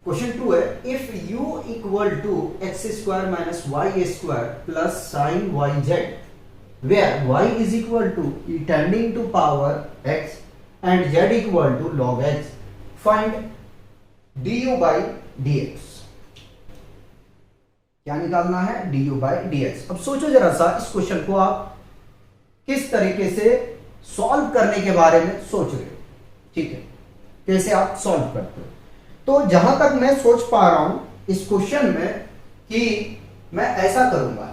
Question 2 है, if u equal to x square minus y square plus sine y z, where y is equal to tending to power x and z equal to log x, find du by dx। क्या निकालना है? du by dx। अब सोचो जरा सा, इस question को आप किस तरीके से सॉल्व करने के बारे में सोच रहे हो, ठीक है, कैसे आप सॉल्व करते हो। तो जहां तक मैं सोच पा रहा हूं इस क्वेश्चन में कि मैं ऐसा करूंगा,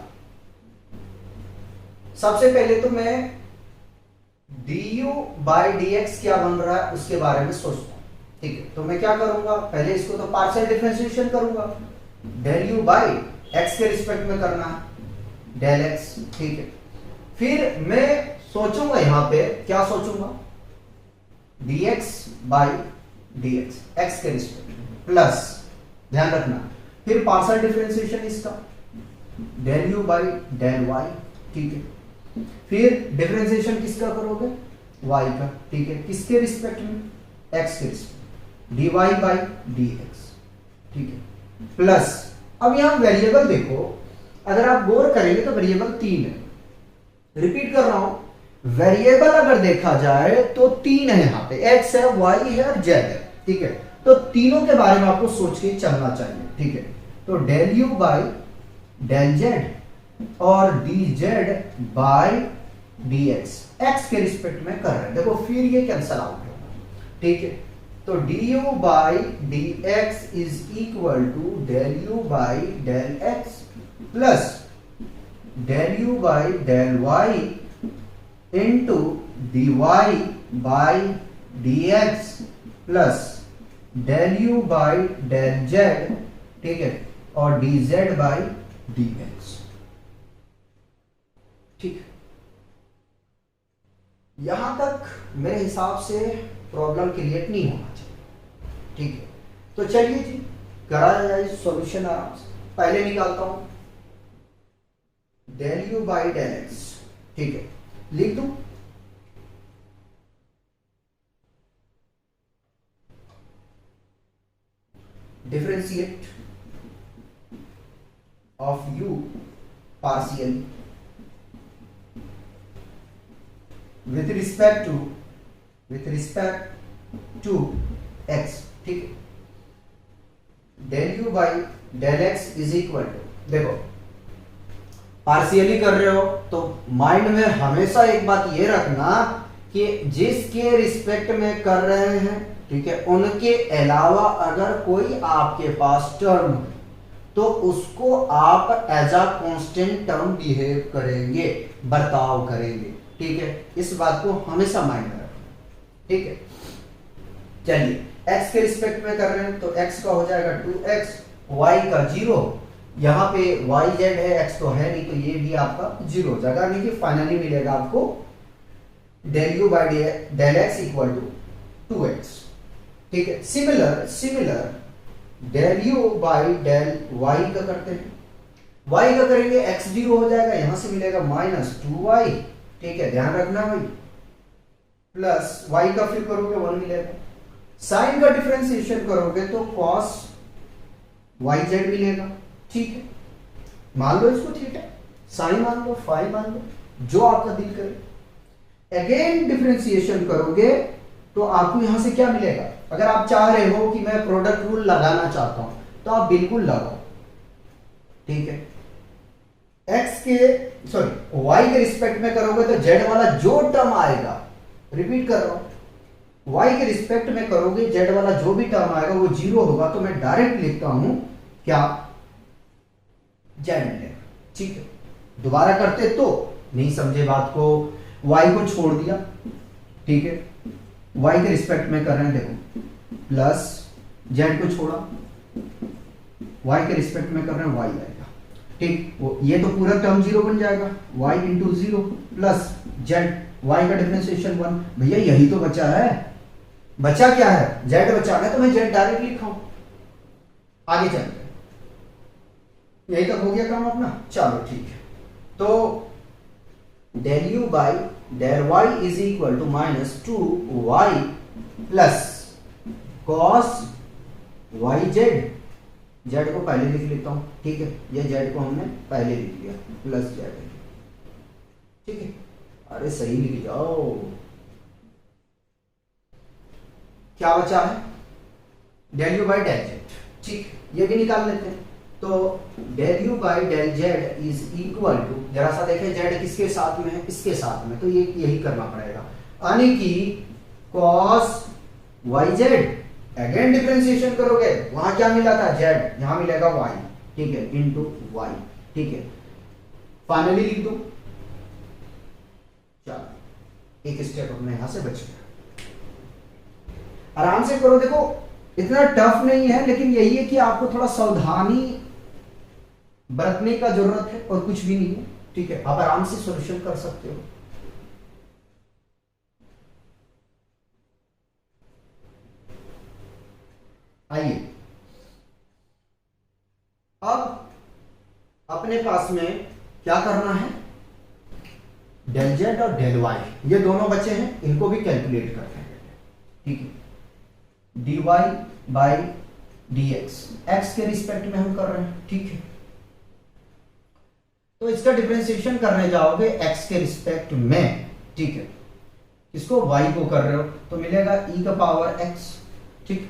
सबसे पहले तो मैं du बाई dx क्या बन रहा है उसके बारे में सोचता हूं, ठीक है। तो मैं क्या करूंगा, पहले इसको तो पार्शियल डिफरेंशिएशन करूंगा, डेल u बाई x के रिस्पेक्ट में करना है, डेल x, ठीक है। फिर मैं सोचूंगा यहां पे क्या सोचूंगा, dx बाई dx x के रिस्पेक्ट में, प्लस ध्यान रखना फिर पार्शियल डिफरेंशिएशन इसका, del u by del y, ठीक है। फिर डिफरेंशिएशन किसका करोगे, y का, ठीक है, किसके रिस्पेक्ट में, x के रिस्पेक्ट, dy बाई dx, ठीक है। प्लस अब यहां वेरिएबल देखो, अगर आप गौर करेंगे तो वेरिएबल 3 है, रिपीट कर रहा हूं, वेरिएबल अगर देखा जाए तो 3 है, यहां पे x है, y है और z है, ठीक है। तो तीनों के बारे में आपको सोच के चलना चाहिए, ठीक है। तो del u by del z और dz बाई dx x के रिस्पेक्ट में कर रहे हैं, देखो फिर ये कैंसल आउट होगा, ठीक है। तो du by dx is equal to del u by del x plus del u by del y into dy by dx plus del u by del z, ठीक है, और dz बाई dx, ठीक है। यहां तक मेरे हिसाब से प्रॉब्लम क्रिएट नहीं होना चाहिए, ठीक है। तो चलिए जी करा जाए सॉल्यूशन आराम से। पहले निकालता हूं del u by del x, ठीक है, लिख दूं, differentiate of u partial with respect to x, ठीक है। Del u by del x is equal to, देखो पार्शियली कर रहे हो तो माइंड में हमेशा एक बात ये रखना कि जिसके रिस्पेक्ट में कर रहे हैं, ठीक है, उनके अलावा अगर कोई आपके पास टर्म है तो उसको आप as a constant term behave करेंगे, बर्ताव करेंगे, ठीक है। इस बात को हमेशा माइंड में रखना, ठीक है। चलिए x के रिस्पेक्ट में कर रहे हैं तो x का हो जाएगा 2x, y का 0, यहां पे y z है, x तो है नहीं, तो ये भी आपका 0 हो जाएगा, यानी कि फाइनली मिलेगा आपको del u by del x equal to 2x, ठीक है। Similar del u by del y का करते हैं, y का करेंगे x 0 हो जाएगा, यहां से मिलेगा माइनस 2y, ठीक है, ध्यान रखना भाई, प्लस y का फिर करोगे 1 मिलेगा, साइन का डिफरेंशिएशन करोगे तो cos yz मिलेगा, ठीक है। मान लो इसको थीटा, साइन मान लो, फाई मान लो, जो आपका दिल करे। अगेन डिफरेंशिएशन करोगे तो आपको यहां से क्या मिलेगा, अगर आप चाह रहे हो कि मैं प्रोडक्ट रूल लगाना चाहता हूं तो आप बिल्कुल लगाओ, ठीक है। y के रिस्पेक्ट में करोगे तो z वाला जो टर्म आएगा, रिपीट कर रहा हूं, y के रिस्पेक्ट में करोगे z वाला जो भी टर्म आएगा वो 0 होगा, तो मैं डायरेक्ट लिखता हूं क्या, z मिलेगा, ठीक है। दोबारा करते तो नहीं समझे बात को, y को छोड़ दिया, ठीक है, y के रिस्पेक्ट में कर रहे हैं, देखो प्लस z को छोड़ा, y के रिस्पेक्ट में कर रहे हैं, y आएगा, ठीक, ये तो पूरा टर्म 0 बन जाएगा, y into 0 plus z, y का डिफरेंशिएशन 1, भैया यही तो बचा है, बचा क्या है, z बचा है, तो मैं z डायरेक्ट लिखा हूं। आगे चलते हैं, यही तक हो गया काम अपना, चलो ठीक है। तो del u by del y is equal to minus 2y plus cos y z, z को पहले लिख लेता हूं, ठीक है, ये जेड को हमने पहले लिख लिया प्लस जेड, ठीक है। अरे सही लिख जाओ, क्या बचा है, del u by del z, ठीक, ये भी निकाल लेते हैं। तो del u by del z is equal to, जरा सा देखें जेड किसके साथ में है, इसके साथ में, तो ये यही करना पड़ेगा, यानी कि cos y z, again differentiation करोगे, वहां क्या मिला था जेड, यहां मिलेगा वाई, ठीक है, इनटू वाई, ठीक है। फाइनली लिख दो, चलो एक स्टेप अपने यहां से बच गया, आराम से करो, देखो इतना टफ नहीं है, लेकिन यही है कि आपको थोड़ा सावधानी बरतने का जरूरत है और कुछ भी नहीं है, ठीक है, आप आराम से सॉल्यूशन कर सकते हो। आइए अब अपने पास में क्या करना है, डेल जेड और डेल वाई ये दोनों बचे हैं, इनको भी कैलकुलेट करते हैं, ठीक है। D y by d x, x के रिस्पेक्ट में हम कर रहे हैं, ठीक है। तो इसका डिफरेंशिएशन करने जाओगे एक्स के रिस्पेक्ट में, ठीक है, इसको वाई को कर रहे हो तो मिलेगा ई का पावर एक्स, ठीक,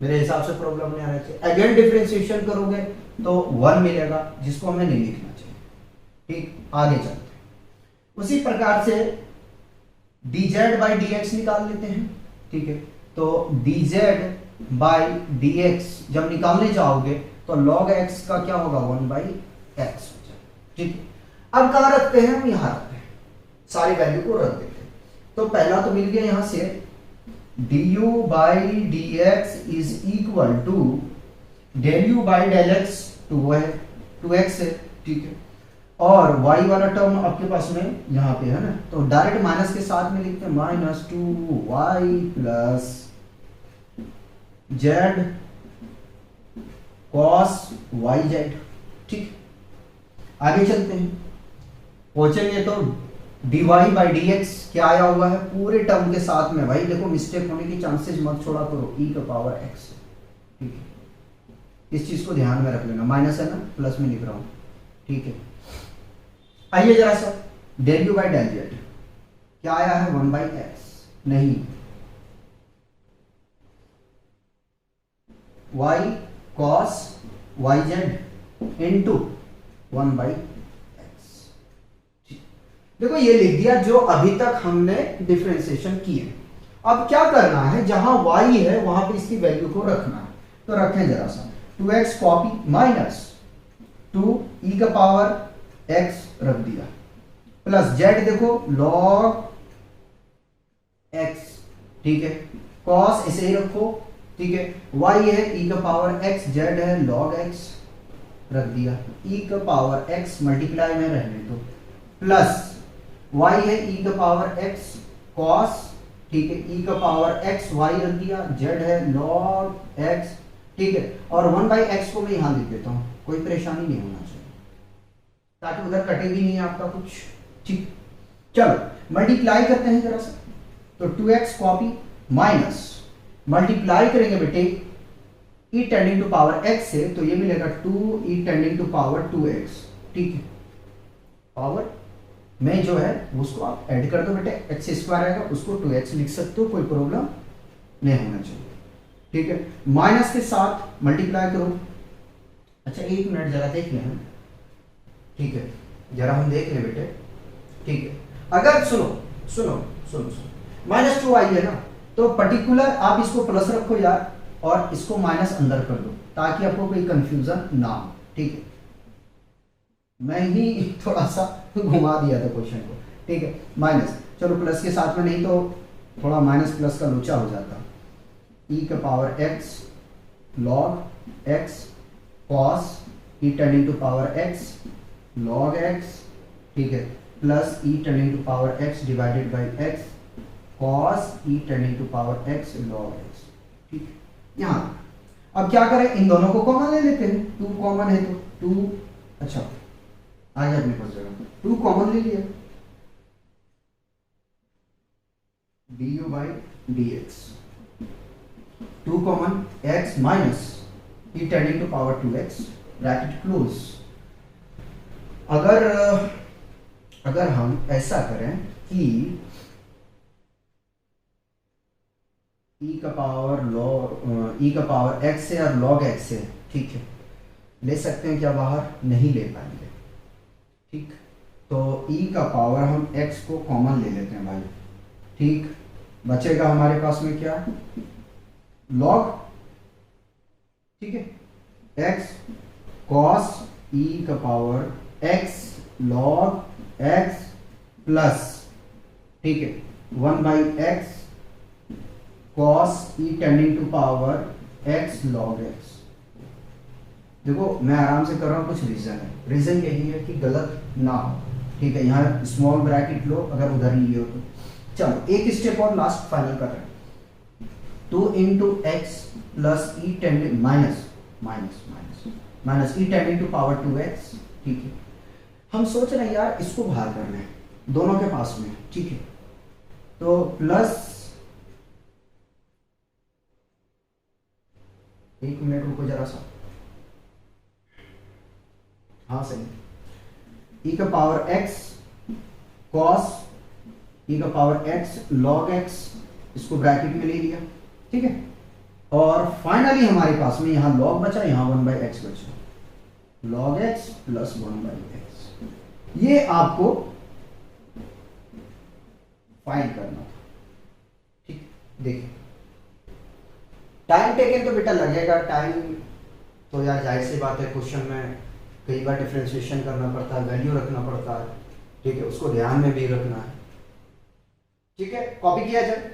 मेरे हिसाब से प्रॉब्लम नहीं आना चाहिए। अगेन डिफरेंशिएशन करोगे तो 1 मिलेगा, जिसको हमें नहीं लिखना चाहिए, ठीक, आगे चलते हैं। उसी प्रकार से dz बाई dx निकाल लेते हैं, ठीक है। तो dz बाई dx जब निकालने जाओगे तो log x का क्या होगा, 1 बाई एक्स, ठीक है। अब कहां रखते हैं हम, यहां रखते हैं, सारी वैल्यू को रख देते हैं। तो पहला तो मिल गया यहां से du by dx is equal to del u by del x, 2x है, ठीक है, और y वाला टर्म आपके पास में यहां पे है ना, तो डायरेक्ट माइनस के साथ में लिखते हैं -2y plus z cos y z, ठीक। आगे चलते हैं, पहुंचेंगे तो dy बाई dx क्या आया हुआ है पूरे टर्म के साथ में, भाई देखो मिस्टेक होने की चांसेस मत छोड़ा करो, e का पावर x, ठीक है, इस चीज को ध्यान में रख लेना, माइनस है ना, प्लस में लिख रहा हूं, ठीक है। आइए जरा सा del u by del z क्या आया है, 1 बाई एक्स, नहीं, y cos y z into 1 by, देखो ये लिख दिया जो अभी तक हमने डिफरेंशिएशन किए। अब क्या करना है, जहां y है वहां पे इसकी वैल्यू को रखना है, तो रखें जरा सा, 2x कॉपी माइनस 2 e का पावर x रख दिया, प्लस z देखो log x, ठीक है, cos ऐसे ही रखो, ठीक है, y है e का पावर x, z है log x रख दिया, e का पावर x मल्टीप्लाई में रहने दो, प्लस y है e का पावर x cos, ठीक है, e का पावर x y रख दिया, z है log x, ठीक है, और 1 बाई एक्स को मैं यहां लिख देता हूं, कोई परेशानी नहीं होना चाहिए, ताकि उधर कटे भी नहीं आपका कुछ, ठीक। चलो मल्टीप्लाई करते हैं जरा सा, तो 2x कॉपी माइनस मल्टीप्लाई करेंगे बेटे e tending to power x से, तो ये मिलेगा 2e tending to power 2x, ठीक है, पावर में जो है उसको आप ऐड कर दो बेटे, एक्स स्क्वायर आएगा, उसको 2x लिख सकते हो, कोई प्रॉब्लम नहीं होना चाहिए, ठीक है। माइनस के साथ मल्टीप्लाई करो, अच्छा एक मिनट जरा देख लें, ठीक है, जरा हम देख लें बेटे, ठीक है। अगर सुनो सुनो सुनो सुनो -2y है ना, तो पर्टिकुलर आप इसको प्लस रखो यार, और इसको माइनस अंदर कर दो, ताकि आपको कोई कंफ्यूजन ना हो, ठीक है। मैं ही थोड़ा सा घुमा दिया था क्वेश्चन को, ठीक है, माइनस, चलो प्लस के साथ में नहीं तो थोड़ा माइनस प्लस का लोचा हो जाता, e का पावर x log x cos e tending to power x log x, ठीक है, प्लस e tending to power x divided by x cos e tending to power x log x, ठीक। यहां अब क्या करें, इन दोनों को कॉमन ले लेते हैं, 2 कॉमन है तो 2, अच्छा आगे अपने पास जगह 2 कॉमन ले लिया, du by dx, 2 common x minus e tending to power 2x bracket close. अगर हम ऐसा करें कि e का पावर x है और log x है, ठीक है, ले सकते हैं क्या बाहर? नहीं ले पाएंगे, ठीक। तो e का पावर हम x को कॉमन ले लेते हैं भाई, ठीक। बचेगा हमारे पास में क्या? log, ठीक है, x cos e का पावर x log x प्लस, ठीक है, 1/x cos e tending to power x log x। देखो मैं आराम से कर रहा हूँ, कुछ रीजन है, रीजन यही है कि गलत ना हो, ठीक है। यहाँ स्मॉल ब्रैकेट लो अगर उधर ही हो तो। चलो एक स्टेप और लास्ट फाइनल कर रहे हैं। 2 into x plus e tending minus e tending to power 2x, ठीक है। हम सोच रहे हैं यार इसको बाहर करना है, दोनों के पास में, ठीक है। तो प्लस, एक मिनट रुको जरा सा, हाँ सही, e का पावर x cos e का पावर x log x, इसको ब्रैकेट में ले लिया, ठीक है। और फाइनली हमारे पास में यहां log बचा, यहां 1/x बचा, log x प्लस 1/x। ये आपको फाइंड करना था, ठीक। देखिए टाइम टेकन तो बेटा लगेगा, टाइम तो यार जाहिर सी बात है, क्वेश्चन में कई बार डिफरेंशिएशन करना पड़ता है, वैल्यू रखना पड़ता है, ठीक है, उसको ध्यान में भी रखना है, ठीक है। कॉपी किया जाए।